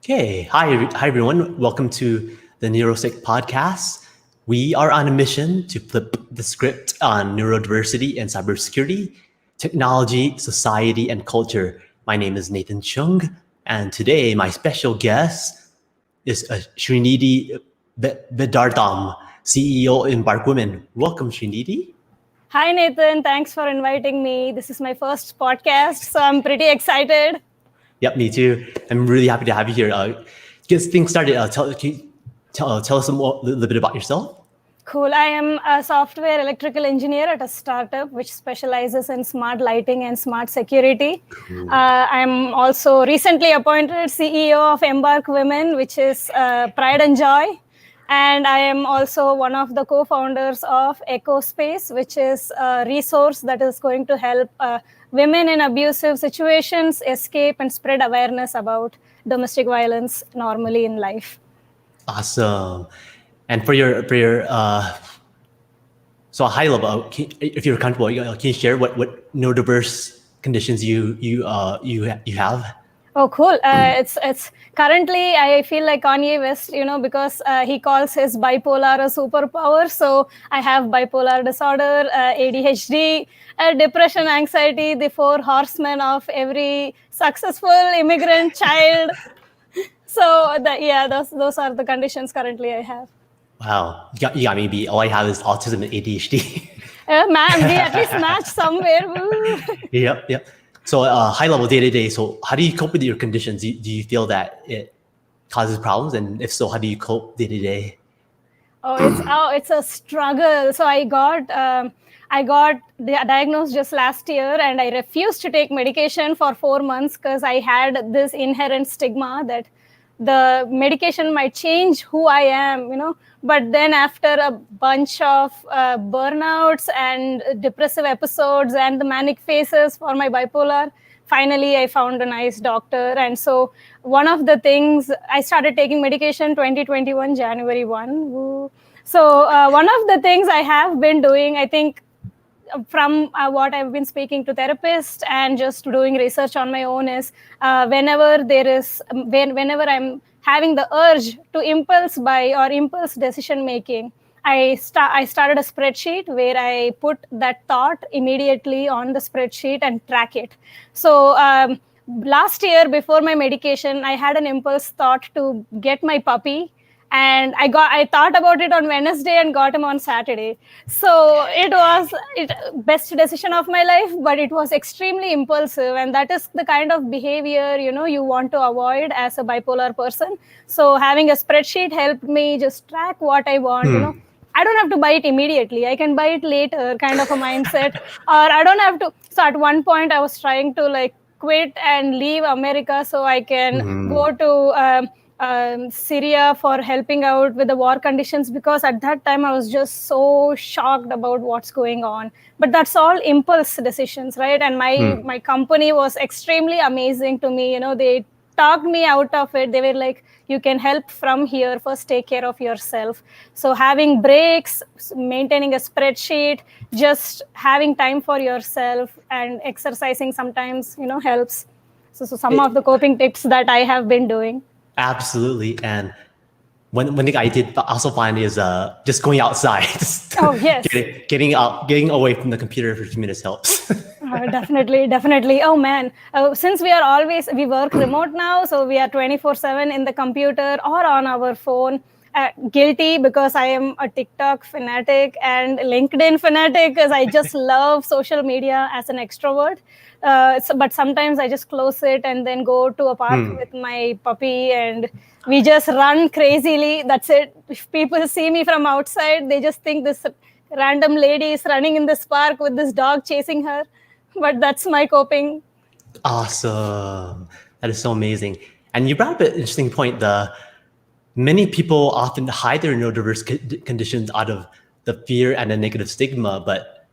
Okay, hi everyone. Welcome to the NeuroSec podcast. We are on a mission to flip the script on neurodiversity and cybersecurity, technology, society, and culture. My name is Nathan Chung, and today my special guest is Srinidhi Vedartham, CEO in Embark Women. Welcome, Srinidhi. Hi, Nathan. Thanks for inviting me. This is my first podcast, so I'm pretty excited. Yep, me too. I'm really happy to have you here. Get things started. Tell us a little bit about yourself. Cool. I am a software electrical engineer at a startup which specializes in smart lighting and smart security. Cool. I'm also recently appointed CEO of Embark Women, which is Pride and Joy. And I am also one of the co-founders of EcoSpace, which is a resource that is going to help women in abusive situations escape and spread awareness about domestic violence normally in life. Awesome. And for your so a high level, if you're comfortable, can you share what neurodiverse conditions you have? Oh, cool. It's currently I feel like Kanye West, because he calls his bipolar a superpower. So I have bipolar disorder, ADHD, depression, anxiety, the four horsemen of every successful immigrant child. So those are the conditions currently I have. Wow, you got me beat. All I have is autism and ADHD. Man, we at least match somewhere. Woo. Yep. So high level day to day. So how do you cope with your conditions? Do you feel that it causes problems? And if so, how do you cope day to day? It's a struggle. So I got diagnosed just last year, and I refused to take medication for 4 months because I had this inherent stigma that the medication might change who I am, But then after a bunch of burnouts and depressive episodes and the manic phases for my bipolar, finally I found a nice doctor. And so one of the things, I started taking medication 2021 January 1. Woo. So one of the things I have been doing, I think, from what I've been speaking to therapists and just doing research on my own is whenever I'm having the urge to impulse buy or impulse decision making, I started a spreadsheet where I put that thought immediately on the spreadsheet and track it. So last year before my medication, I had an impulse thought to get my puppy. And I thought about it on Wednesday and got him on Saturday. So it was best decision of my life, but it was extremely impulsive. And that is the kind of behavior, you want to avoid as a bipolar person. So having a spreadsheet helped me just track what I want, I don't have to buy it immediately. I can buy it later, kind of a mindset. Or I don't have to. So at one point I was trying to quit and leave America so I can go to Syria for helping out with the war conditions, because at that time I was just so shocked about what's going on. But that's all impulse decisions, right? And my company was extremely amazing to me. They talked me out of it. They were like, you can help from here. First, take care of yourself. So having breaks, maintaining a spreadsheet, just having time for yourself and exercising sometimes, helps. So some of the coping tips that I have been doing. Absolutely. And one thing I did also find is just going outside. Yes. Getting away from the computer for a few minutes helps. Definitely. Oh man, since we work remote now, so we are 24/7 in the computer or on our phone. Guilty, because I am a TikTok fanatic and LinkedIn fanatic, because I just love social media as an extrovert. But sometimes I just close it and then go to a park with my puppy and we just run crazily. That's it. If people see me from outside, they just think this random lady is running in this park with this dog chasing her. But that's my coping. Awesome. That is so amazing. And you brought up an interesting point. Many people often hide their neurodiverse conditions out of the fear and the negative stigma, but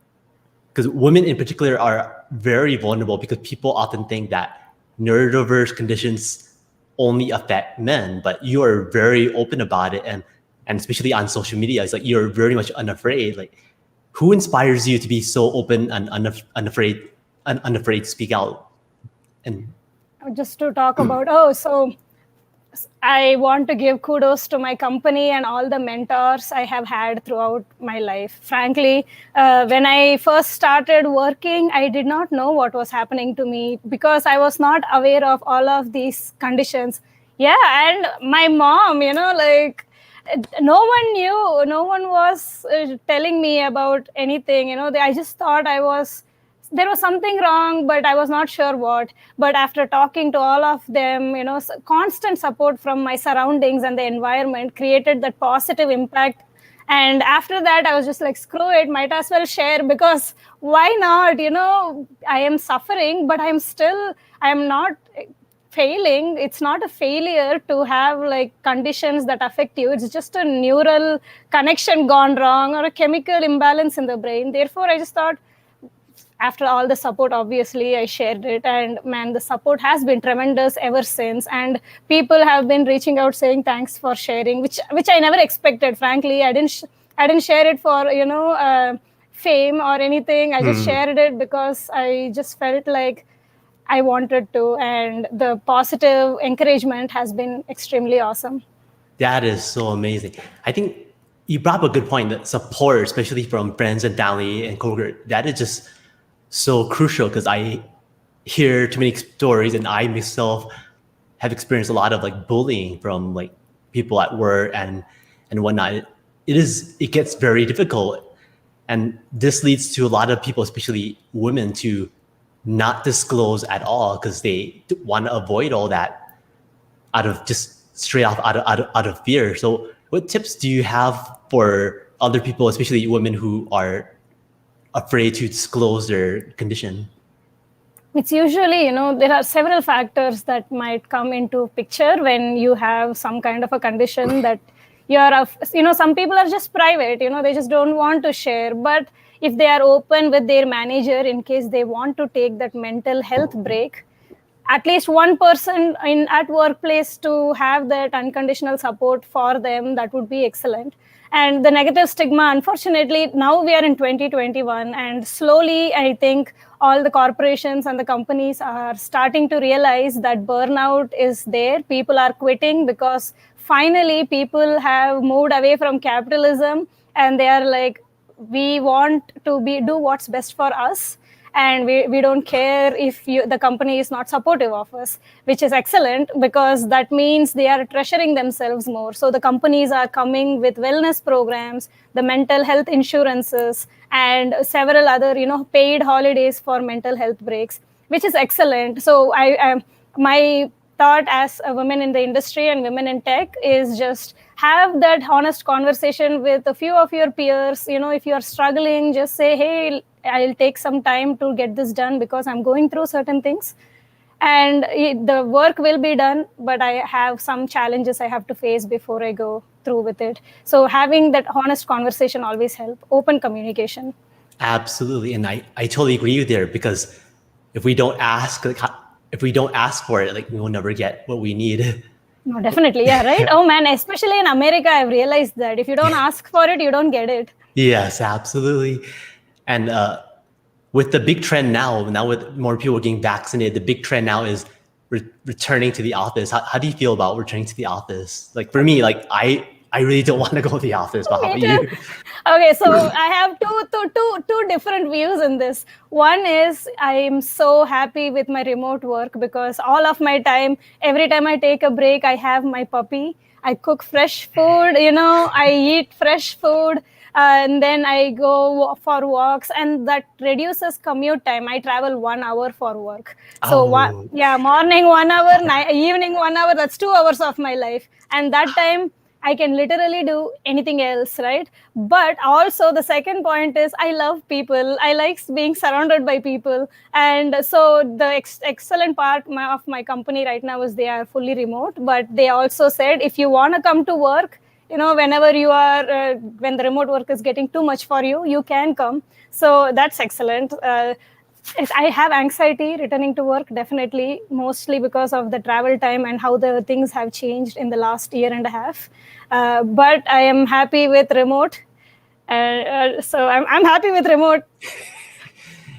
because women in particular are very vulnerable, because people often think that neurodiverse conditions only affect men, but you are very open about it, and especially on social media, it's like you're very much unafraid. Like, who inspires you to be so open and unafraid to speak out? And just to talk about, so I want to give kudos to my company and all the mentors I have had throughout my life. Frankly, when I first started working, I did not know what was happening to me because I was not aware of all of these conditions. Yeah, and my mom, like no one knew, no one was telling me about anything. I just thought there was something wrong, but I was not sure what. But after talking to all of them, constant support from my surroundings and the environment created that positive impact. And after that, I was just like, screw it, might as well share, because why not? I am suffering, but I am not failing. It's not a failure to have like conditions that affect you. It's just a neural connection gone wrong or a chemical imbalance in the brain. Therefore, I just thought, after all the support, obviously I shared it, and man, the support has been tremendous ever since. And people have been reaching out saying thanks for sharing, which I never expected. Frankly, I didn't share it for fame or anything. I just shared it because I just felt like I wanted to, and the positive encouragement has been extremely awesome. That is so amazing. I think you brought up a good point, that support, especially from friends and family and coworkers, that is just so crucial, because I hear too many stories, and I myself have experienced a lot of like bullying from like people at work and whatnot. It gets very difficult, and this leads to a lot of people, especially women, to not disclose at all because they want to avoid all that out of just straight off out of fear. So what tips do you have for other people, especially women who are afraid to disclose their condition? It's usually, there are several factors that might come into picture when you have some kind of a condition that some people are just private, they just don't want to share. But if they are open with their manager in case they want to take that mental health break, at least one person at workplace to have that unconditional support for them, that would be excellent. And the negative stigma, unfortunately, now we are in 2021, and slowly I think all the corporations and the companies are starting to realize that burnout is there. People are quitting because finally people have moved away from capitalism, and they are like, we want to do what's best for us, and we don't care if the company is not supportive of us, which is excellent, because that means they are treasuring themselves more. So the companies are coming with wellness programs, the mental health insurances, and several other paid holidays for mental health breaks, which is excellent. So my thought as a woman in the industry and women in tech is just have that honest conversation with a few of your peers. If you are struggling, just say, hey, I'll take some time to get this done because I'm going through certain things, and the work will be done, but I have some challenges I have to face before I go through with it. So having that honest conversation always help. Open communication. Absolutely. And I totally agree with you there, because if we don't ask, for it, like, we will never get what we need. No, definitely. Yeah, right. Oh man, especially in America, I've realized that if you don't ask for it, you don't get it. Yes, absolutely. And with the big trend now with more people getting vaccinated, the big trend now is returning to the office. How do you feel about returning to the office? Like for me, like I really don't want to go to the office, but how about you? Okay, so I have two different views in this. One is I am so happy with my remote work because all of my time, every time I take a break, I have my puppy. I cook fresh food, I eat fresh food. And then I go for walks, and that reduces commute time. I travel 1 hour for work. So morning 1 hour, evening 1 hour, that's 2 hours of my life. And that time I can literally do anything else, right? But also the second point is I love people. I like being surrounded by people. And so the excellent part of my company right now is they are fully remote, but they also said, if you want to come to work, whenever you are, when the remote work is getting too much for you, you can come. So that's excellent. I have anxiety returning to work, definitely, mostly because of the travel time and how the things have changed in the last year and a half. But I am happy with remote. So I'm happy with remote.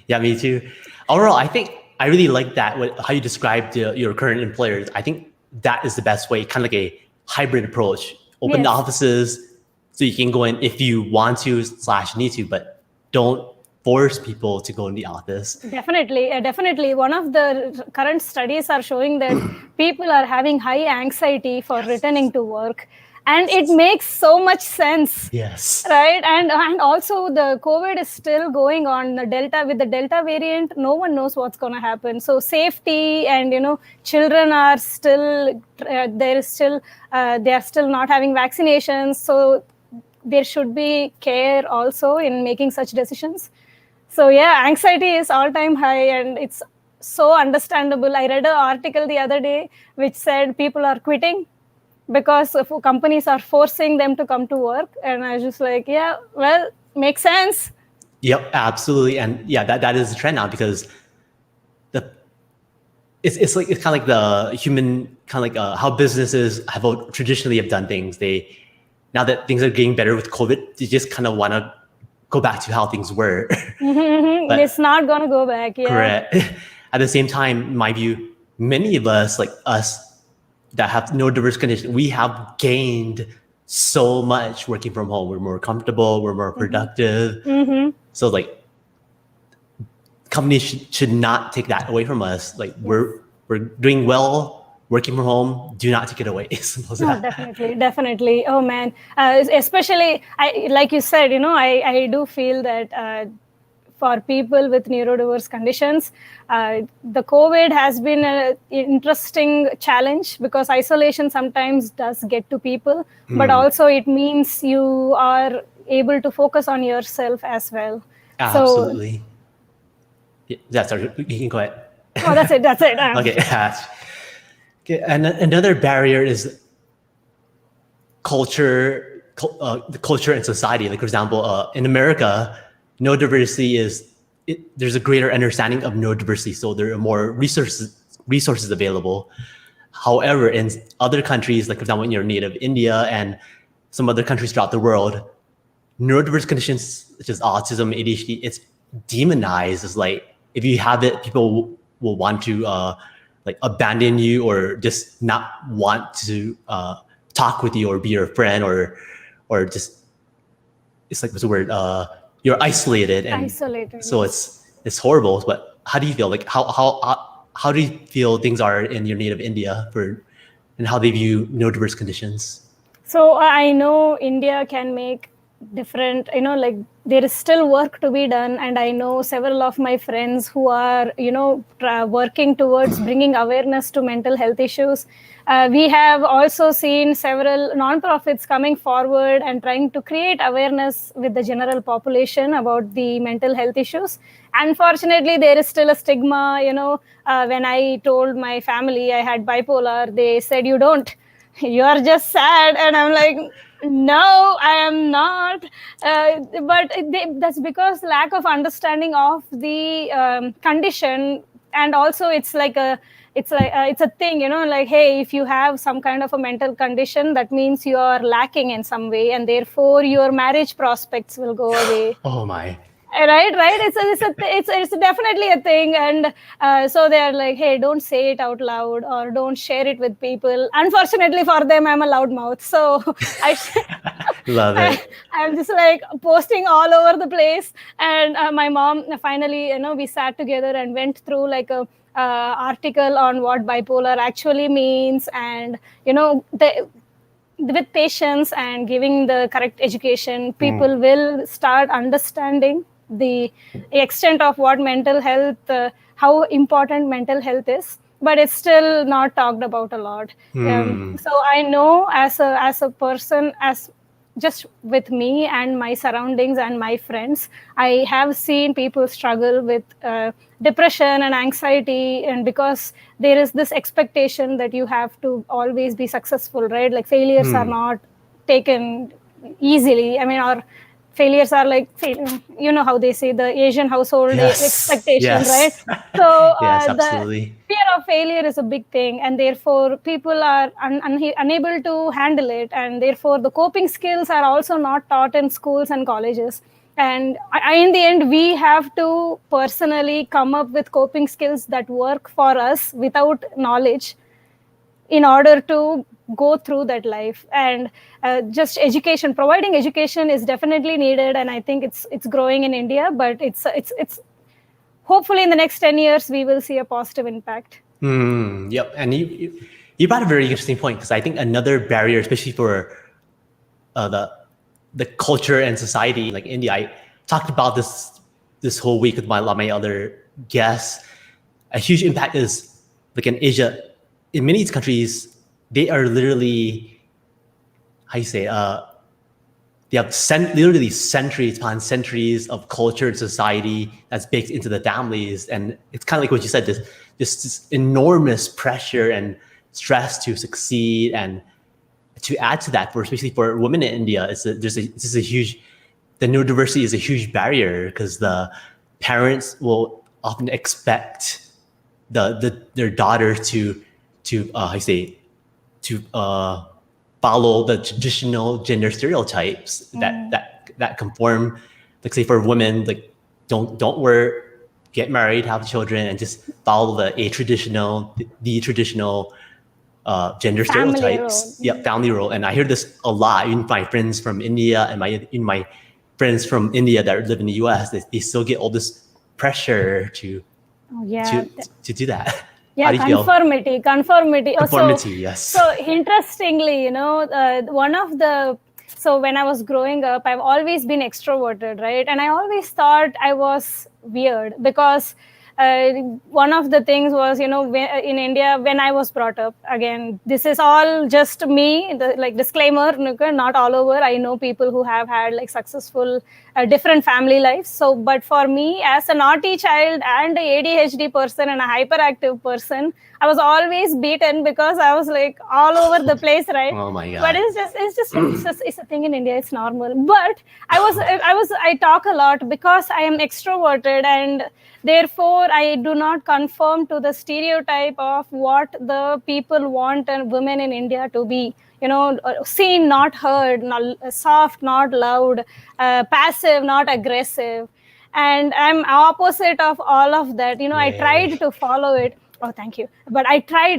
Yeah, me too. Overall, I think I really like that, how you described your current employers. I think that is the best way, kind of like a hybrid approach. Open the Yes. offices so you can go in if you want to / need to, but don't force people to go in the office. Definitely. One of the current studies are showing that people are having high anxiety for returning to work, and it makes so much sense. Yes. Right, and also the COVID is still going on. The Delta variant, no one knows what's going to happen. So safety and children are still they are still not having vaccinations. So there should be care also in making such decisions. So yeah, anxiety is all-time high, and it's so understandable. I read an article the other day which said people are quitting because companies are forcing them to come to work, and I was just like, yeah, well, makes sense. Yep, absolutely. And yeah, that is the trend now, because it's kind of like the human, kind of like how businesses traditionally have done things. Now that things are getting better with COVID, they just kind of want to go back to how things were. But it's not going to go back. Yeah. Correct. At the same time, in my view, many of us, like us, that have neurodiverse condition, we have gained so much working from home. We're more comfortable. We're more productive. So like, companies should not take that away from us. Like we're doing well working from home. Do not take it away. No, definitely. Oh man, especially like you said, I do feel that for people with neurodiverse conditions, the COVID has been an interesting challenge, because isolation sometimes does get to people, but also it means you are able to focus on yourself as well. Absolutely. So, yeah, sorry, you can go ahead. Oh, that's it. Okay. Okay. And another barrier is culture, the culture and society. Like, for example, in America, neurodiversity there's a greater understanding of neurodiversity, so there are more resources available. However, in other countries, like for example, in your native India and some other countries throughout the world, neurodiverse conditions such as autism, ADHD, it's demonized. It's like, if you have it, people will want to like abandon you, or just not want to talk with you or be your friend, or just, it's like, what's the word? You're isolated. So it's horrible. But how do you feel? Like how do you feel things are in your native India and how they view neurodiverse conditions? So I know India can make different, like there is still work to be done, and I know several of my friends who are working towards bringing awareness to mental health issues. We have also seen several nonprofits coming forward and trying to create awareness with the general population about the mental health issues. Unfortunately, there is still a stigma. When I told my family I had bipolar, they said, you don't, you are just sad. And I'm like, no, I am not. But that's because lack of understanding of the condition. And also it's a thing, like, hey, if you have some kind of a mental condition, that means you are lacking in some way, and therefore your marriage prospects will go away. Oh my. Right. It's definitely a thing. And so they're like, hey, don't say it out loud, or don't share it with people. Unfortunately for them, I'm a loudmouth, so love it. I'm just like posting all over the place. And my mom finally, we sat together and went through like a article on what bipolar actually means, and with patience and giving the correct education, people will start understanding the extent of what mental health, how important mental health is, but it's still not talked about a lot. So I know as a person, as just with me and my surroundings and my friends, I have seen people struggle with depression and anxiety, and because there is this expectation that you have to always be successful, right? Like failures are not taken easily. I mean, or failures are like, how they say, the Asian household expectation, right? So the fear of failure is a big thing, and therefore people are unable to handle it, and therefore the coping skills are also not taught in schools and colleges. And in the end, we have to personally come up with coping skills that work for us without knowledge. in order to go through that life. And just education, providing education is definitely needed, and I think it's growing in India, but it's hopefully in the next 10 years we will see a positive impact. Yep. And you brought a very interesting point, because I think another barrier, especially for the culture and society like India, I talked about this whole week with my other guests. A huge impact is like in Asia, in many of these countries, they are literally, how you say, they have literally centuries upon centuries of culture and society that's baked into the families. And it's kind of like what you said, this enormous pressure and stress to succeed. And to add to that, especially for women in India, the neurodiversity is a huge barrier, because the parents will often expect their daughter to follow the traditional gender stereotypes that conform. Like, say, for women, like don't work, get married, have children, and just follow the traditional gender Family stereotypes. role. Yeah, family role. And I hear this a lot. Even my friends from India and my friends from India that live in the US, they still get all this pressure to do that. Yeah, How do you conformity. Conformity, yes. So interestingly, one of the, so when I was growing up, I've always been extroverted, right? And I always thought I was weird, because one of the things was, in India, when I was brought up, again, this is all just me, like disclaimer, not all over. I know people who have had like successful, different family lives. So, but for me, as a naughty child and a ADHD person and a hyperactive person, I was always beaten, because I was like all over the place, right? Oh my God. But it's a thing in India. It's normal. But I talk a lot because I am extroverted, and therefore I do not conform to the stereotype of what the people want and women in India to be. Seen, not heard, soft, not loud, passive, not aggressive. And I'm opposite of all of that. I tried to follow it. Oh, thank you. But I tried.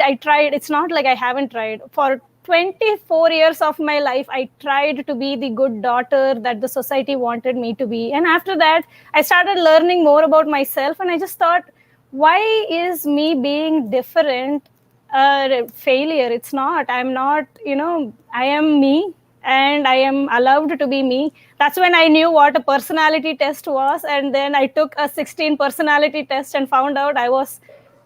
It's not like I haven't tried. For 24 years of my life, I tried to be the good daughter that the society wanted me to be. And after that, I started learning more about myself. And I just thought, why is me being different a failure? It's not. I'm not, I am me. And I am allowed to be me. That's when I knew what a personality test was. And then I took a 16 personality test and found out I was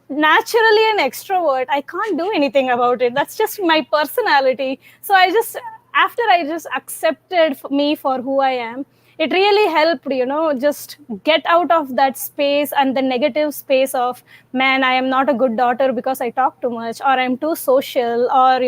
naturally an extrovert. I can't do anything about it. That's just my personality. So after I just accepted me for who I am, it really helped, just get out of that space and the negative space of, man, I am not a good daughter because I talk too much, or I'm too social, or,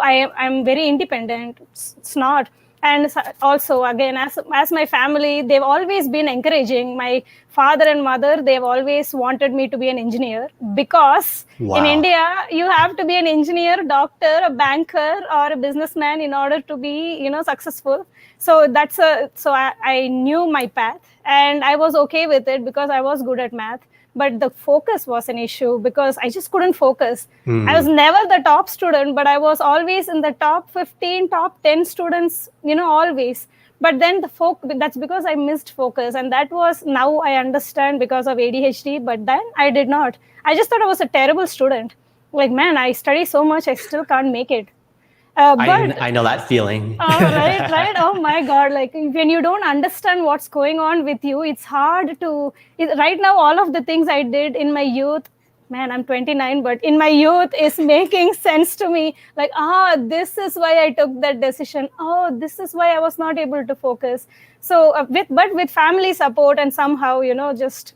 I'm very independent. It's not. And also, again, as my family, they've always been encouraging. My father and mother, they've always wanted me to be an engineer, because in India, you have to be an engineer, doctor, a banker, or a businessman in order to be, successful. So I knew my path, and I was okay with it because I was good at math. But the focus was an issue, because I just couldn't focus. I was never the top student, but I was always in the top 15, top 10 students, always. But then that's because I missed focus. And that was, now I understand, because of ADHD, but then I did not. I just thought I was a terrible student. Like, man, I study so much, I still can't make it. I know that feeling. Right. Oh my God. Like, when you don't understand what's going on with you, it's hard to, right now, all of the things I did in my youth, man, I'm 29, but in my youth is making sense to me. Like, this is why I took that decision. Oh, this is why I was not able to focus. So with family support and somehow, just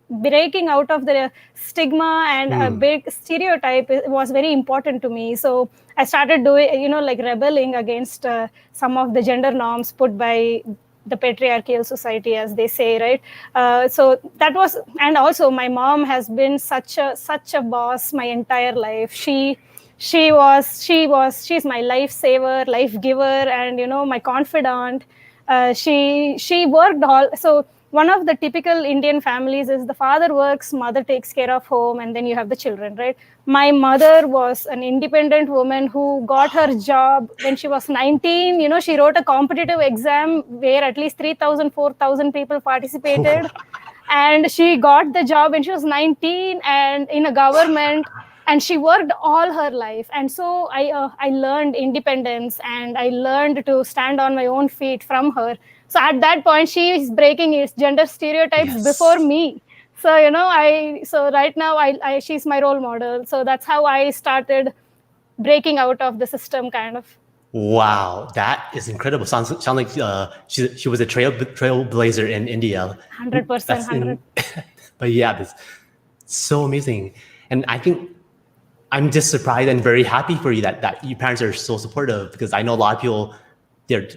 breaking out of the stigma and a big stereotype was very important to me. So I started doing, like rebelling against some of the gender norms put by the patriarchal society, as they say, right? So that was, and also my mom has been such a boss my entire life. She's my lifesaver, life giver, and my confidant. She worked all, so one of the typical Indian families is the father works, mother takes care of home, and then you have the children, right? My mother was an independent woman who got her job when she was 19. She wrote a competitive exam where at least 3,000, 4,000 people participated. And she got the job when she was 19 and in a government, and she worked all her life. And so I learned independence, and I learned to stand on my own feet from her. So at that point, she is breaking its gender stereotypes before Yes. me. So so right now she's my role model. So that's how I started breaking out of the system, kind of. Wow, that is incredible. Sound like she was a trailblazer in India. 100%, That's 100. in, but yeah, that's so amazing. And I think I'm just surprised and very happy for you that your parents are so supportive, because I know a lot of people they're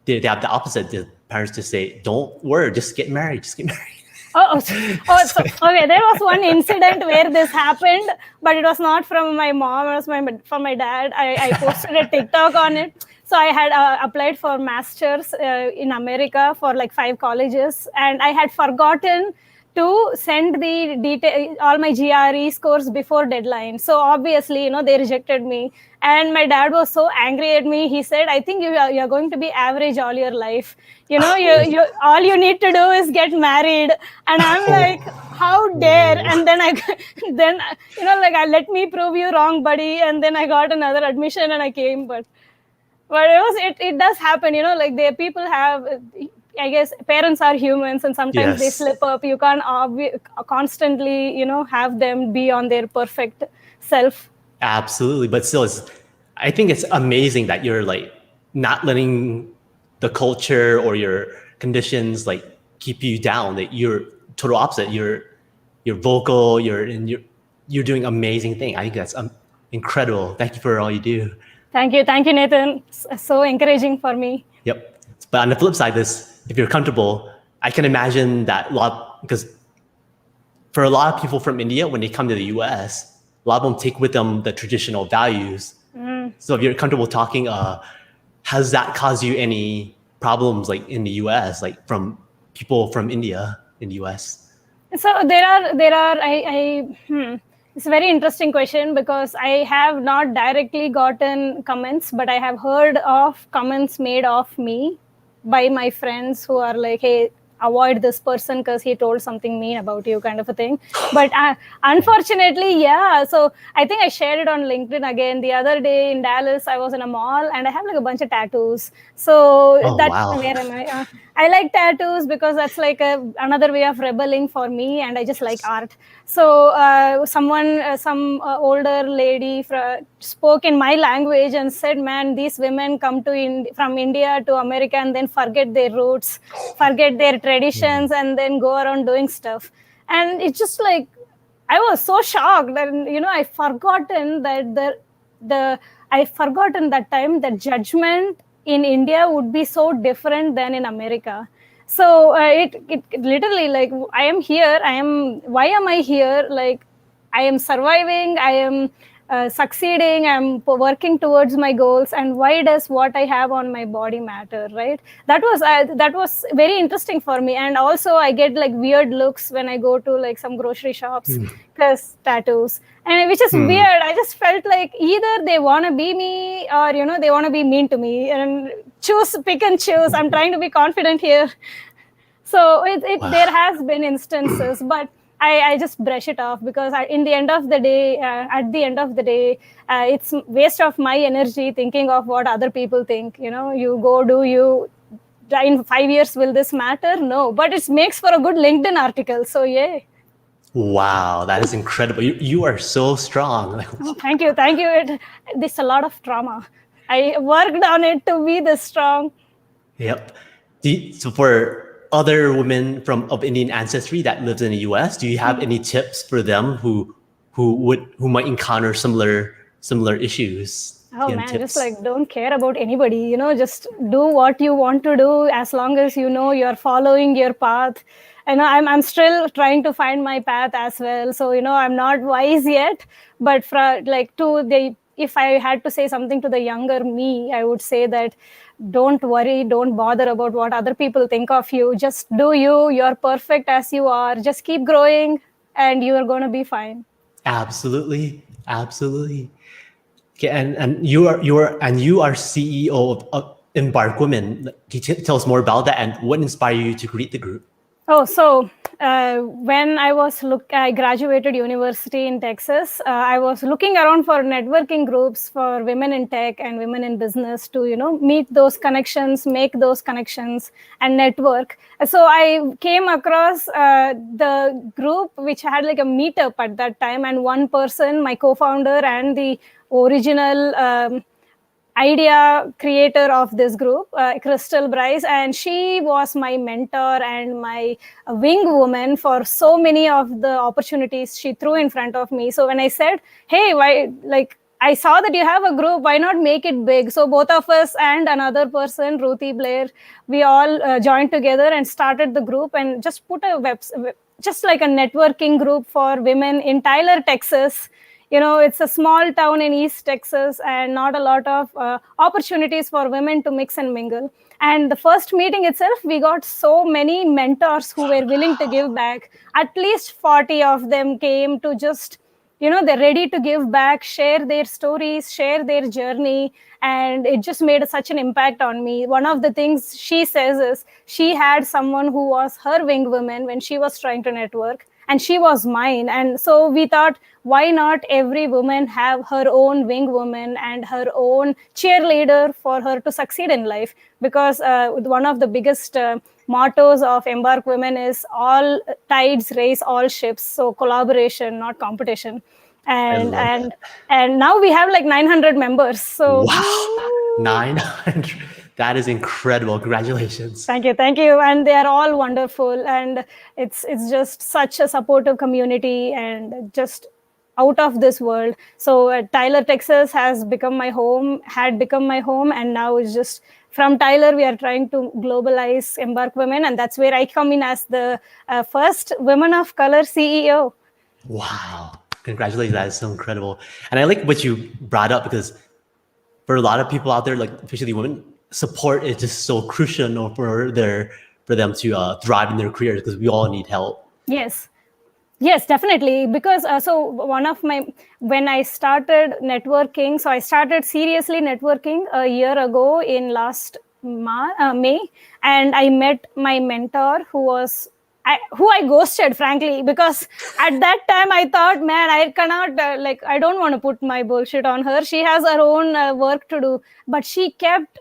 they have the opposite. The parents just say, "Don't worry, just get married, just get married." So okay, there was one incident where this happened, but it was not from my mom, it was from my dad. I posted a TikTok on it. So I had applied for masters in America for like 5 colleges, and I had forgotten to send the detail, all my GRE scores before deadline. So obviously, they rejected me, and my dad was so angry at me. He said, "I think you're going to be average all your life. You all you need to do is get married." And I'm like, "How dare?" And then then like, let me prove you wrong, buddy. And then I got another admission and I came, but it does happen, like the people have, I guess parents are humans and sometimes they Yes, slip up. You can't constantly, have them be on their perfect self. absolutely. But still, I think it's amazing that you're like not letting the culture or your conditions like keep you down. That you're total opposite. You're vocal. You're doing amazing thing. I think that's incredible. Thank you for all you do. Thank you, Nathan. So encouraging for me. Yep. But on the flip side, if you're comfortable, I can imagine that because for a lot of people from India, when they come to the US, a lot of them take with them the traditional values. So if you're comfortable talking, has that caused you any problems like in the US, like from people from India in the US? So it's a very interesting question, because I have not directly gotten comments, but I have heard of comments made of me by my friends who are like, "Hey, avoid this person because he told something mean about you," kind of a thing. But unfortunately, yeah. So I think I shared it on LinkedIn again the other day in Dallas. I was in a mall and I have like a bunch of tattoos. So Oh, that wow. where am I? I like tattoos because that's like another way of rebelling for me, and I just like art. So some older lady spoke in my language and said, "Man, these women come from India to America and then forget their roots, forget their traditions, and then go around doing stuff." And it's just like, I was so shocked, and I forgotten that time that judgment in India would be so different than in America. So it literally, like, I am here. Why am I here? Like, I am surviving. I am succeeding. I'm working towards my goals. And why does what I have on my body matter, right? That was very interesting for me. And also, I get like weird looks when I go to like some grocery shops because tattoos, and which is weird. I just felt like either they want to be me or they want to be mean to me, and pick and choose. I'm trying to be confident here. So Wow. there has been instances, but I just brush it off, because in the end of the day, at the end of the day, it's waste of my energy thinking of what other people think. You go do you. In 5 years, will this matter? No, but it makes for a good LinkedIn article. So yeah. Wow, that is incredible. You are so strong. Oh, thank you. There's a lot of trauma. I worked on it to be this strong. Yep. So for other women of Indian ancestry that lives in the US, do you have any tips for them who might encounter similar issues? Oh man, just like, don't care about anybody, just do what you want to do, as long as you're following your path. I'm still trying to find my path as well. So, I'm not wise yet, but if I had to say something to the younger me, I would say that don't worry, don't bother about what other people think of you. Just do you. You're perfect as you are. Just keep growing and you're going to be fine. Absolutely. Absolutely. Okay, and you are CEO of Embark Women. Can you tell us more about that and what inspired you to create the group? Oh, so when I graduated university in Texas. I was looking around for networking groups for women in tech and women in business to, meet those connections, make those connections, and network. So I came across the group which had like a meetup at that time, and one person, my co-founder and the original. Idea creator of this group, Crystal Bryce, and she was my mentor and my wing woman for so many of the opportunities she threw in front of me. So when I said, hey, why, like, I saw that you have a group, why not make it big? So both of us and another person, Ruthie Blair, we all joined together and started the group and just put just like a networking group for women in Tyler, Texas. It's a small town in East Texas and not a lot of opportunities for women to mix and mingle. And the first meeting itself, we got so many mentors who were willing to give back. At least 40 of them came to just, they're ready to give back, share their stories, share their journey. And it just made such an impact on me. One of the things she says is she had someone who was her wing woman when she was trying to network, and she was mine. And so we thought, why not every woman have her own wing woman and her own cheerleader for her to succeed in life? Because one of the biggest mottos of Embark Women is all tides raise all ships. So collaboration, not competition. I And love and that. and now we have like 900 members. So Wow, 900. That is incredible. Congratulations. thank you, and they are all wonderful, and it's just such a supportive community and just out of this world. So Tyler, Texas has become my home, had become my home, and now it's just from Tyler we are trying to globalize Embark Women, and that's where I come in as the first women of color CEO. Wow. Congratulations. That is so incredible. And I like what you brought up because for a lot of people out there, like especially women, support is just so crucial for them to thrive in their careers because we all need help. Yes, definitely. Because so one of my, when I started networking, so I started seriously networking a year ago in last May, and I met my mentor who I ghosted, frankly, because at that time I thought, man, I cannot, I don't want to put my bullshit on her. She has her own work to do, but she kept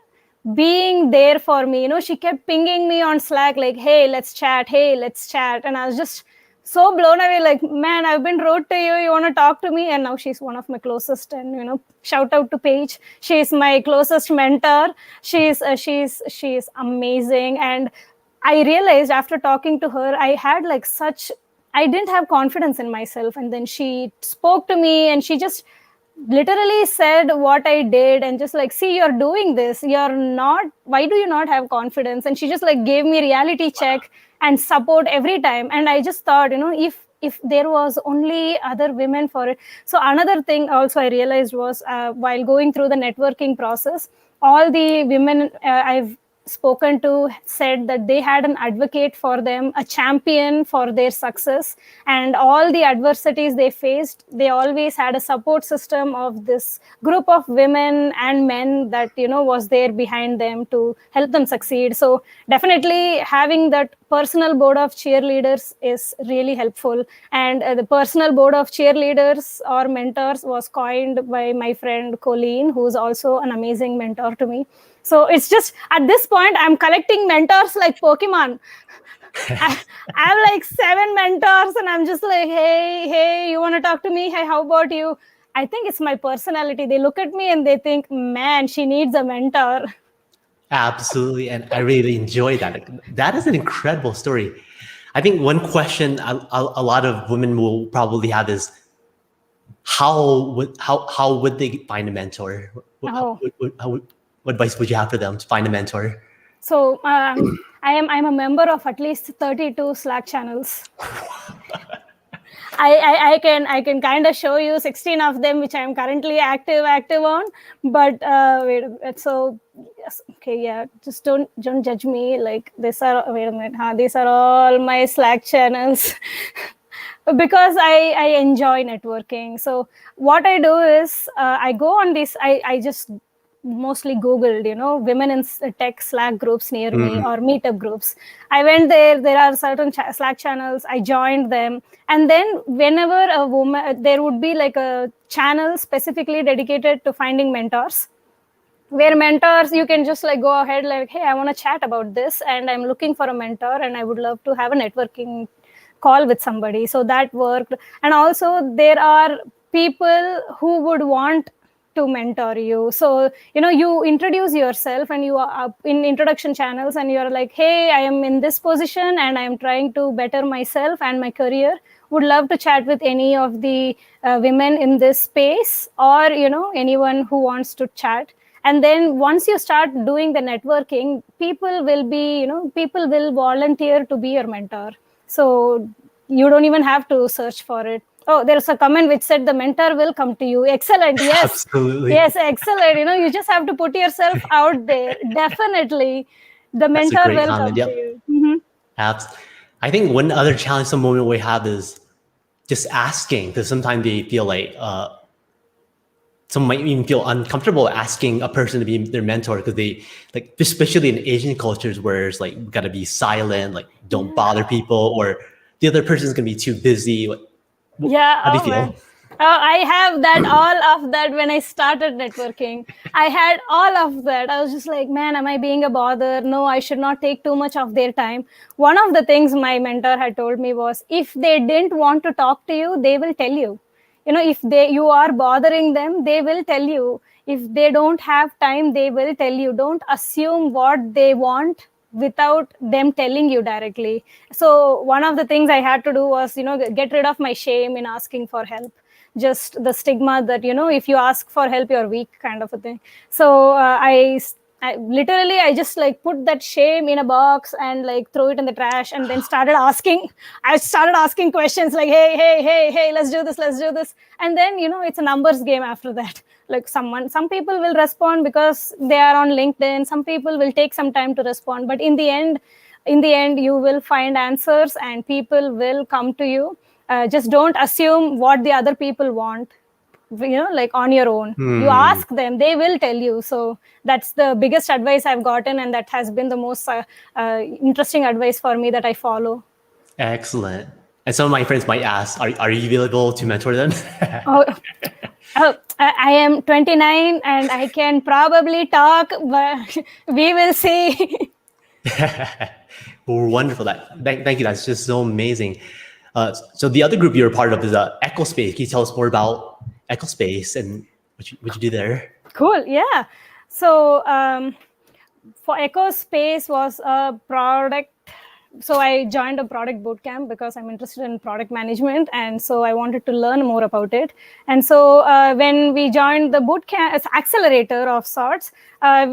being there for me. She kept pinging me on Slack, like, hey, let's chat. Hey, let's chat. And I was just so blown away, like, man, I've been rude to you, you want to talk to me? And now she's one of my closest, and shout out to Paige, she's my closest mentor. She's amazing. And I realized after talking to her, I didn't have confidence in myself. And then she spoke to me and she just literally said what I did, and just like, see, you're doing this, why do you not have confidence? And she just like gave me reality check and support every time. And I just thought, if there was only other women for it. So another thing also I realized was, while going through the networking process, all the women I've spoken to said that they had an advocate for them, a champion for their success, and all the adversities they faced, they always had a support system of this group of women and men that was there behind them to help them succeed. So definitely having that personal board of cheerleaders is really helpful. And the personal board of cheerleaders or mentors was coined by my friend Colleen, who's also an amazing mentor to me. So it's just, at this point, I'm collecting mentors like Pokemon. I have like 7 mentors, and I'm just like, hey, you want to talk to me? Hey, how about you? I think it's my personality. They look at me and they think, man, she needs a mentor. Absolutely. And I really enjoy that. That is an incredible story. I think one question a lot of women will probably have is how would they find a mentor? What advice would you have for them to find a mentor? So I'm a member of at least 32 Slack channels. I can kind of show you 16 of them which I am currently active on. But so yes, okay, yeah, just don't judge me. Like, these are all my Slack channels. Because I enjoy networking. So what I do is I go on this, I just mostly Googled, women in tech Slack groups near me or meetup groups. I went there. There are certain Slack channels. I joined them. And then whenever a woman, there would be like a channel specifically dedicated to finding mentors, where mentors, you can just like go ahead like, hey, I want to chat about this and I'm looking for a mentor and I would love to have a networking call with somebody. So that worked. And also there are people who would want to mentor you. So you introduce yourself and you are up in introduction channels and you're like, hey, I am in this position and I am trying to better myself and my career, would love to chat with any of the women in this space, or anyone who wants to chat. And then once you start doing the networking, people will volunteer to be your mentor. So you don't even have to search for it. Oh, there's a comment which said the mentor will come to you. Excellent. Yes. Absolutely. Yes, excellent. You just have to put yourself out there. Definitely the mentor will come to you. Mm-hmm. I think one other challenge some women we have is just asking, because sometimes they feel like some might even feel uncomfortable asking a person to be their mentor, because they like, especially in Asian cultures where it's like, you gotta be silent, like don't bother people, or the other person's gonna be too busy. Yeah. How do you feel? Man. I have that, all of that. When I started networking, I had all of that. I was just like, man, am I being a bother? No, I should not take too much of their time. One of the things my mentor had told me was, if they didn't want to talk to you, they will tell you. If you are bothering them, they will tell you. If they don't have time, they will tell you. Don't assume what they want without them telling you directly. So one of the things I had to do was, get rid of my shame in asking for help. Just the stigma that, if you ask for help, you're weak, kind of a thing. So I just like put that shame in a box and like throw it in the trash, and then I started asking questions like, hey, let's do this. And then, it's a numbers game after that. Like some people will respond because they are on LinkedIn. Some people will take some time to respond, but in the end, you will find answers and people will come to you. Just don't assume what the other people want, like on your own. You ask them, they will tell you. So that's the biggest advice I've gotten, and that has been the most interesting advice for me that I follow. Excellent. And some of my friends might ask, are you available to mentor them? I am 29 and I can probably talk, but we will see. Wonderful. Thank you. That's just so amazing. So the other group you're a part of is EcoSpace. Can you tell us more about EcoSpace and what you do there? Cool. Yeah. So for EcoSpace was a product. So I joined a product bootcamp because I'm interested in product management, and so I wanted to learn more about it. And so when we joined the bootcamp, it's accelerator of sorts,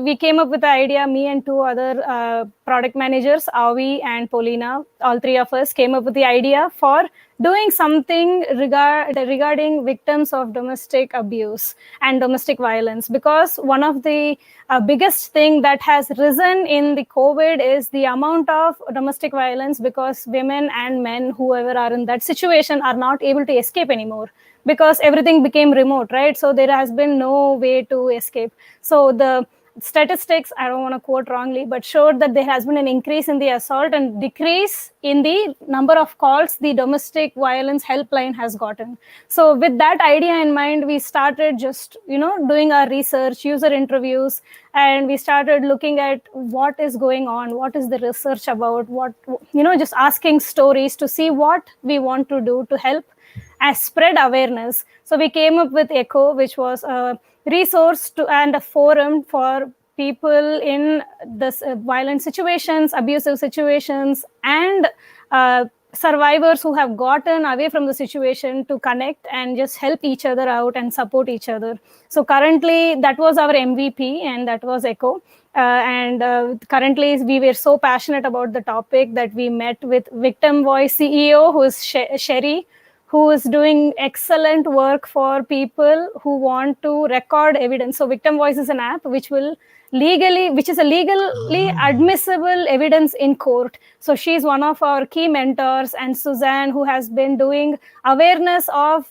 we came up with the idea. Me and two other product managers, Avi and Paulina, all three of us came up with the idea for doing something regarding victims of domestic abuse and domestic violence, because one of the biggest thing that has risen in the COVID is the amount of domestic violence, because women and men, whoever are in that situation, are not able to escape anymore because everything became remote, right? So there has been no way to escape. So the statistics, I don't want to quote wrongly, but showed that there has been an increase in the assault and decrease in the number of calls the domestic violence helpline has gotten. So with that idea in mind, we started just, doing our research, user interviews, and we started looking at what is going on, what is the research about, just asking stories to see what we want to do to help spread awareness. So we came up with ECHO, which was a resource and a forum for people in this violent situations, abusive situations, and survivors who have gotten away from the situation to connect and just help each other out and support each other. So currently, that was our MVP, and that was ECHO. Currently, we were so passionate about the topic that we met with Victim Voice CEO, who is Sherry, who is doing excellent work for people who want to record evidence. So Victim Voice is an app which is a legally admissible evidence in court. So she's one of our key mentors, and Suzanne, who has been doing awareness of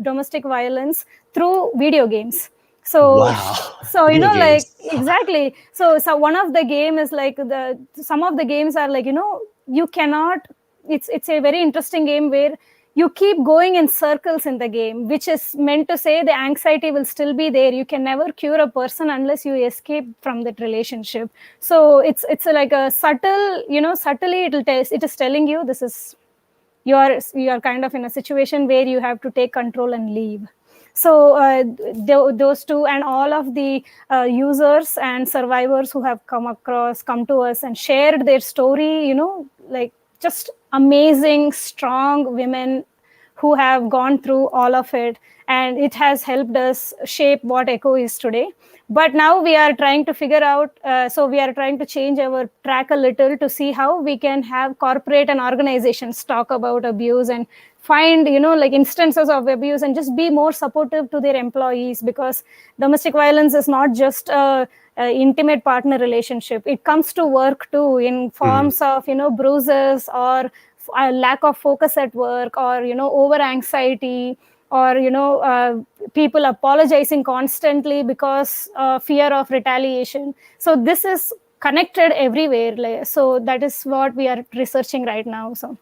domestic violence through video games. So Wow. Video Video like games. exactly. So one of the game is like some of the games are like, you cannot. It's a very interesting game where you keep going in circles in the game, which is meant to say the anxiety will still be there. You can never cure a person unless you escape from that relationship. So it's like a subtle, subtly it is telling you this is you are kind of in a situation where you have to take control and leave. So those two and all of the users and survivors who have come to us and shared their story, like just amazing, strong women who have gone through all of it, and it has helped us shape what Echo is today. But now we are trying to figure out, so we are trying to change our track a little to see how we can have corporate and organizations talk about abuse and find, like instances of abuse and just be more supportive to their employees, because domestic violence is not just a intimate partner relationship. It comes to work too in forms of, bruises or a lack of focus at work, or over anxiety, or people apologizing constantly because fear of retaliation. So this is connected everywhere. So that is what we are researching right now. So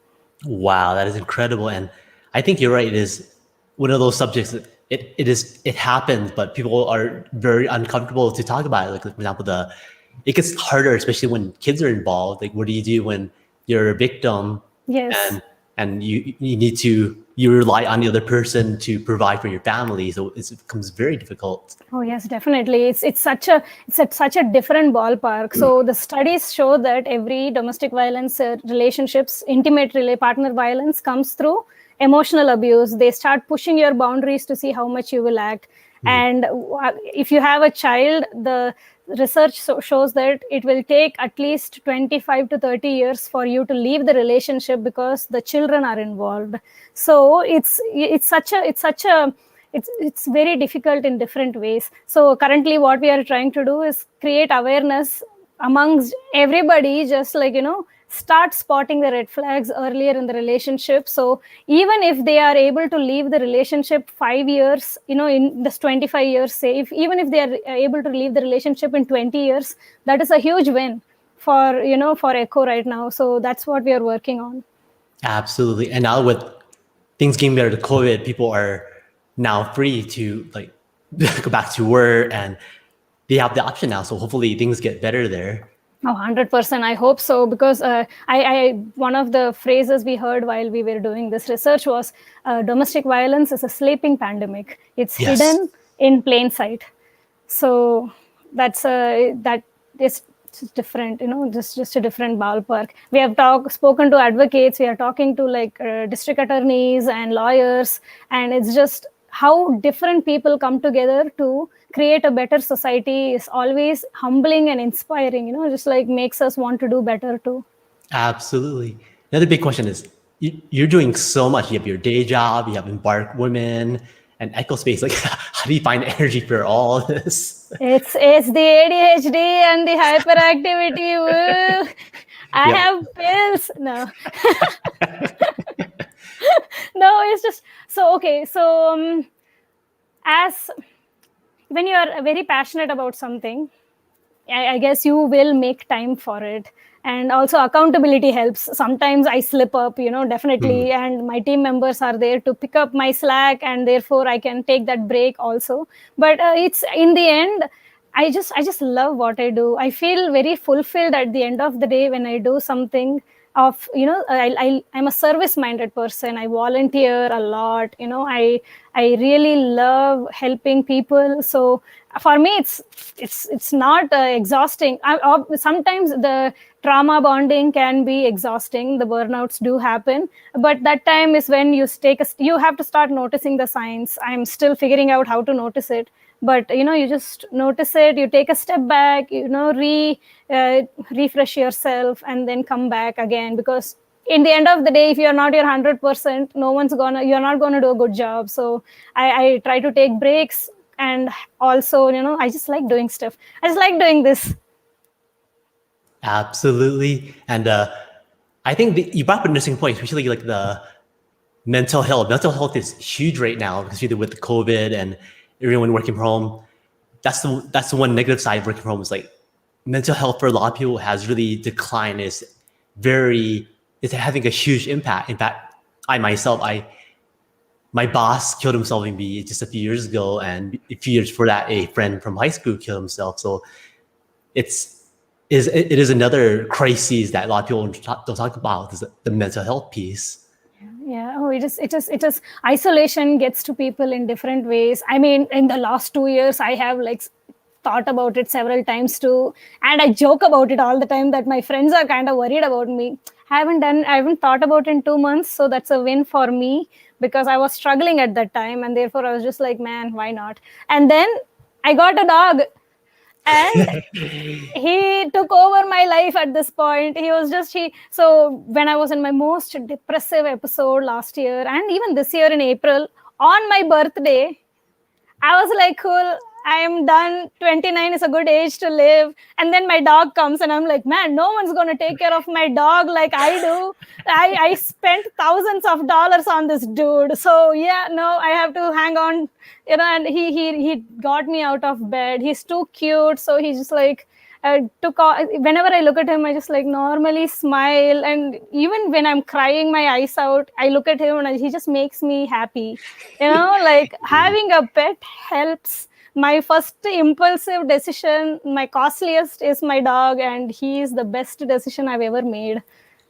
Wow, that is incredible. And I think you're right. It is one of those subjects that it happens, but people are very uncomfortable to talk about it. Like, for example, it gets harder, especially when kids are involved. Like, what do you do when you're a victim? yes. And you rely on the other person to provide for your family, so it becomes very difficult. Oh yes, definitely. It's at such a different ballpark. So the studies show that every domestic violence relationships, partner violence comes through emotional abuse. They start pushing your boundaries to see how much you will act. And if you have a child, the research shows that it will take at least 25 to 30 years for you to leave the relationship because the children are involved. So it's very difficult in different ways. So currently what we are trying to do is create awareness amongst everybody, just like, start spotting the red flags earlier in the relationship. So even if they are able to leave the relationship 5 years, in this 25 years, say, even if they are able to leave the relationship in 20 years, that is a huge win for Echo right now. So that's what we are working on. Absolutely. And now with things getting better to COVID, people are now free to go back to work, and they have the option now. So hopefully things get better there. Oh, 100%. I hope so, because one of the phrases we heard while we were doing this research was domestic violence is a sleeping pandemic. It's hidden in plain sight. So that is different, just a different ballpark. We have spoken to advocates, we are talking to district attorneys and lawyers, and it's just how different people come together to create a better society is always humbling and inspiring, just makes us want to do better too. Absolutely. Another big question is, you're doing so much. You have your day job, you have Embark Women and EchoSpace. Like, how do you find energy for all this? It's the ADHD and the hyperactivity. I have pills. No. No, it's just so okay. So as when you are very passionate about something, I guess you will make time for it. And also accountability helps. Sometimes I slip up, definitely. And my team members are there to pick up my slack, and therefore I can take that break also. But it's in the end, I just love what I do. I feel very fulfilled at the end of the day when I do something of, I'm a service minded person. I volunteer a lot. I really love helping people. So for me, it's not exhausting. Sometimes the trauma bonding can be exhausting. The burnouts do happen, but that time is when you have to start noticing the signs. I'm still figuring out how to notice it, but you just notice it. You take a step back, refresh yourself, and then come back again, because in the end of the day, if you're not your 100%, you're not gonna do a good job. So I try to take breaks, and also, I just like doing stuff. I just like doing this. Absolutely. And I think you brought up an interesting point, especially like the mental health. Mental health is huge right now, especially with COVID and everyone working from home. That's the one negative side of working from home is like mental health for a lot of people has really declined. It's having a huge impact. In fact, my boss killed himself maybe just a few years ago, and a few years before that, a friend from high school killed himself. So it is another crisis that a lot of people don't talk about, is the mental health piece. Yeah. Oh, it is. Isolation gets to people in different ways. I mean, in the last 2 years, I have like thought about it several times too, and I joke about it all the time that my friends are kind of worried about me. I haven't thought about it in 2 months, so that's a win for me, because I was struggling at that time, and therefore I was just like, man, why not? And then I got a dog, and he took over my life at this point. So when I was in my most depressive episode last year, and even this year in April, on my birthday, I was like, cool, I am done. 29 is a good age to live. And then my dog comes, and I'm like, man, no one's going to take care of my dog like I do. I spent thousands of dollars on this dude. So yeah, no, I have to hang on, and he got me out of bed. He's too cute. So he's just like, whenever I look at him, I just like normally smile, and even when I'm crying my eyes out, I look at him and he just makes me happy. Like having a pet helps. My first impulsive decision, my costliest, is my dog, and he is the best decision I've ever made.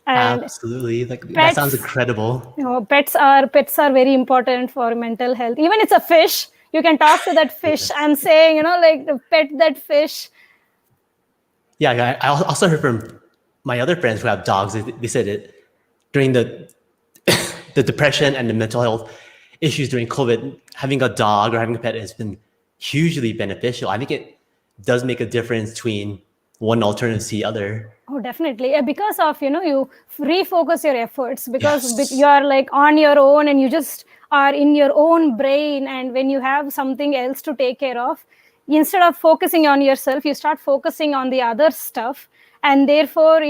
And absolutely, like that sounds incredible. Pets are very important for mental health. Even it's a fish, you can talk to that fish. Yes. I'm saying, like pet that fish. Yeah, I also heard from my other friends who have dogs. They said it during the depression and the mental health issues during COVID. Having a dog or having a pet has been hugely beneficial. I think it does make a difference between one alternative to the other. Oh, definitely. Because of, you refocus your efforts, because you are like on your own, and you just are in your own brain. And when you have something else to take care of, instead of focusing on yourself, you start focusing on the other stuff. And therefore,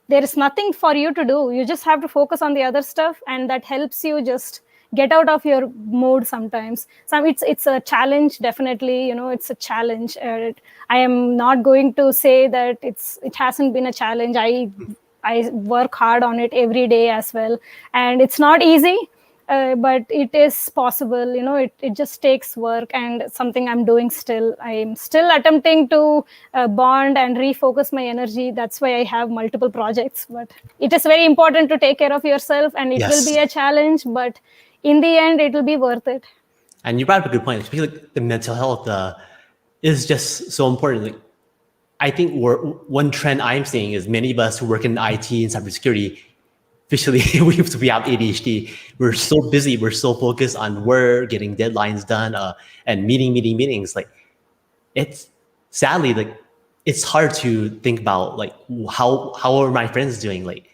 there is nothing for you to do. You just have to focus on the other stuff, and that helps you just get out of your mode sometimes. So it's a challenge, definitely. It's a challenge. I am not going to say that it hasn't been a challenge. I work hard on it every day as well, and it's not easy. But it is possible. It just takes work, and something I'm doing still. I'm still attempting to bond and refocus my energy. That's why I have multiple projects. But it is very important to take care of yourself, and it will be a challenge, but in the end, it will be worth it. And you brought up a good point, especially like the mental health is just so important. Like, I think one trend I'm seeing is many of us who work in IT and cybersecurity, especially we have ADHD. We're so busy. We're so focused on work, getting deadlines done, and meetings. Like, it's sadly, like, it's hard to think about like how are my friends doing. Like,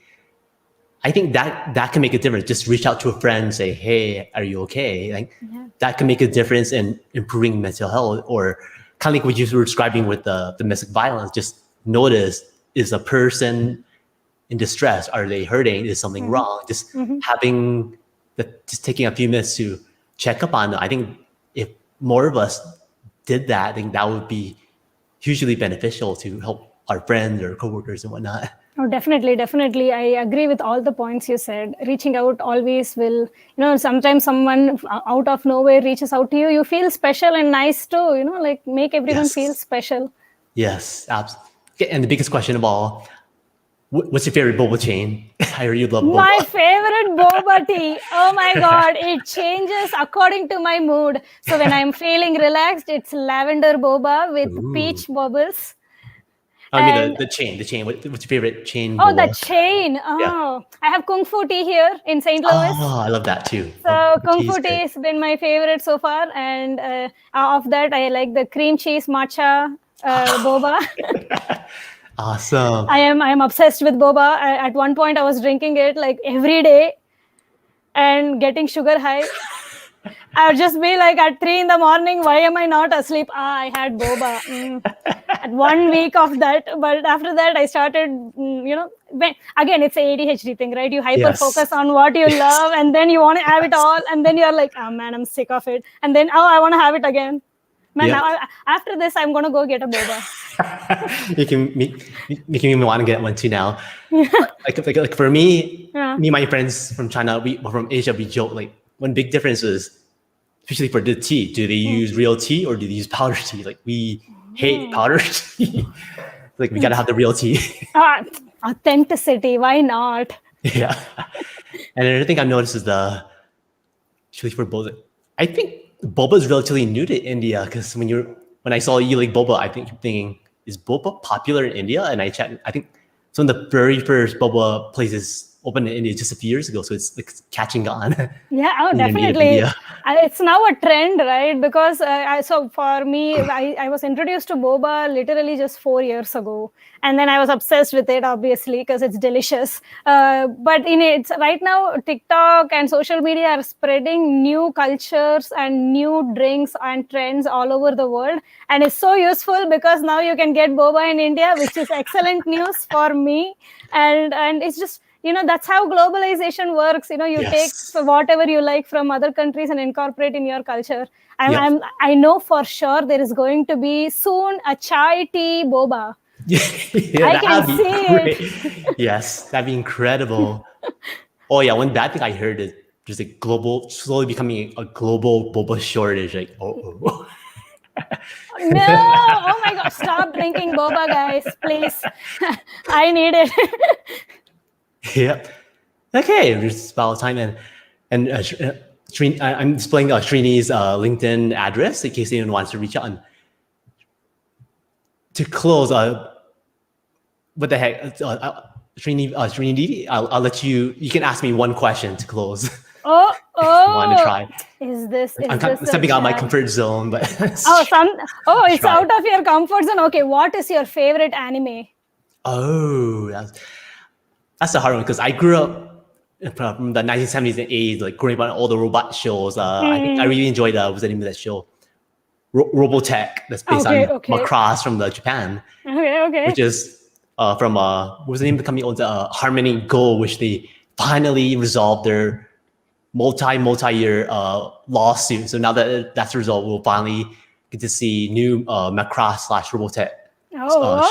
I think that can make a difference. Just reach out to a friend and say, hey, are you okay? Like, that can make a difference in improving mental health. Or kind of like what you were describing with the domestic violence. Just notice, is a person in distress? Are they hurting? Is something wrong? Just just taking a few minutes to check up on them. I think if more of us did that, I think that would be hugely beneficial to help our friends or coworkers and whatnot. Oh, definitely. I agree with all the points you said. Reaching out always will, sometimes someone out of nowhere reaches out to you. You feel special and nice too, like make everyone feel special. Yes, absolutely. And the biggest question of all, what's your favorite boba chain? I heard you love boba. My favorite boba tea. Oh my God. It changes according to my mood. So when I'm feeling relaxed, it's lavender boba with peach bubbles. I mean the chain. What's your favorite chain? Oh, the chain. Oh, I have Kung Fu tea here in St. Louis. Oh, I love that too. So Kung Fu tea has been my favorite so far. And of that, I like the cream cheese matcha boba. Awesome. I am obsessed with boba. At one point, I was drinking it like every day and getting sugar high. I would just be like at 3 a.m, why am I not asleep? I had boba. At 1 week of that, but after that, I started, again, it's a ADHD thing, right? You hyper focus on what you love, and then you want to have it all, and then you're like, oh man, I'm sick of it. And then, oh, I want to have it again. Man, now after this, I'm going to go get a boba. Making me want to get one too now. Like for me, me and my friends from China, from Asia, we joke like one big difference is, especially for the tea, do they use real tea or do they use powder tea? Like we hate powder tea. Like we gotta have the real tea. Authenticity, why not? Yeah. And another thing I've noticed is actually for boba, I think boba is relatively new to India, because when I saw you like boba, I think thinking, is boba popular in India? And I checked, I think some of the very first boba places opened in India just a few years ago, so it's like catching on. Yeah, definitely. It's now a trend, right? Because so for me, I was introduced to boba literally just 4 years ago, and then I was obsessed with it, obviously, because it's delicious. But it's right now, TikTok and social media are spreading new cultures and new drinks and trends all over the world, and it's so useful because now you can get boba in India, which is excellent news for me, and it's just, that's how globalization works. You take whatever you like from other countries and incorporate in your culture. I know for sure there is going to be soon a chai tea boba. I can see it. Yes, that'd be incredible. Oh yeah, one bad thing I heard is there's slowly becoming a global boba shortage. Like, no, oh my God, stop drinking boba, guys, please. I need it. Yep. Okay, it's about time, and I'm displaying Srini's LinkedIn address in case anyone wants to reach out. And to close, what the heck, Srini, I'll let you. You can ask me one question to close. Oh! Want to try? I'm stepping out of my comfort zone, but it's out of your comfort zone. Okay, what is your favorite anime? Oh, that's a hard one, because I grew up from the 1970s and 80s, like growing up on all the robot shows. I think I really enjoyed what's the name of that show? Robotech, that's based on Macross from Japan. Okay. Which is from what was the name of the company owns Harmony Go, which they finally resolved their multi-year lawsuit. So now that that's resolved, we'll finally get to see new Macross / Robotech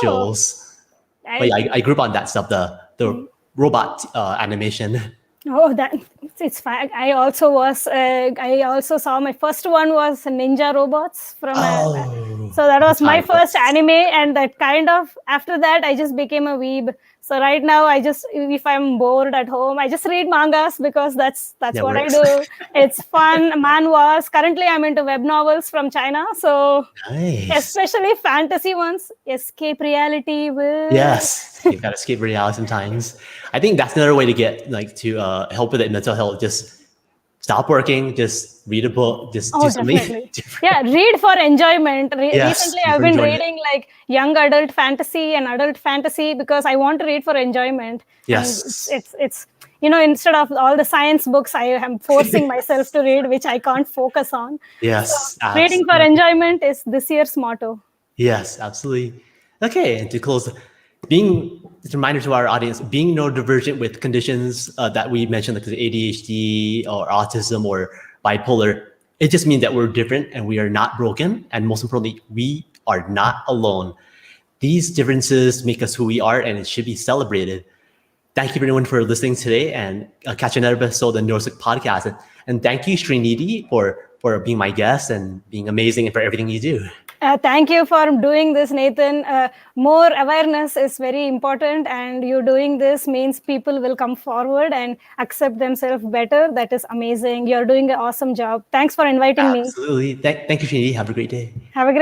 shows. But yeah, I grew up on that stuff, the robot animation. Oh, it's fine. I also saw, my first one was Ninja Robots from so that was my first anime, and that kind of, after that I just became a weeb. So right now if I'm bored at home, I just read mangas, because that's what I do. It's fun. Manhwas. Currently I'm into web novels from China, so especially fantasy ones. Escape reality. Yes, you gotta escape reality sometimes. I think that's another way to get to help with it, mental health. Just stop working, just read a book, just do something different. Yeah, read for enjoyment. Recently, I've been reading like young adult fantasy and adult fantasy, because I want to read for enjoyment. Yes. And it's instead of all the science books, I am forcing myself to read, which I can't focus on. Yes. So, reading for enjoyment is this year's motto. Yes, absolutely. Okay, and to close, it's a reminder to our audience, being neurodivergent with conditions that we mentioned, like ADHD or autism or bipolar, it just means that we're different and we are not broken. And most importantly, we are not alone. These differences make us who we are, and it should be celebrated. Thank you everyone for listening today, and catch another episode of the NeuroSec podcast. And thank you, Srinidhi, for being my guest and being amazing and for everything you do. Thank you for doing this, Nathan. More awareness is very important, and you doing this means people will come forward and accept themselves better. That is amazing. You're doing an awesome job. Thanks for inviting me. Absolutely. Thank you, Srini. Have a great day.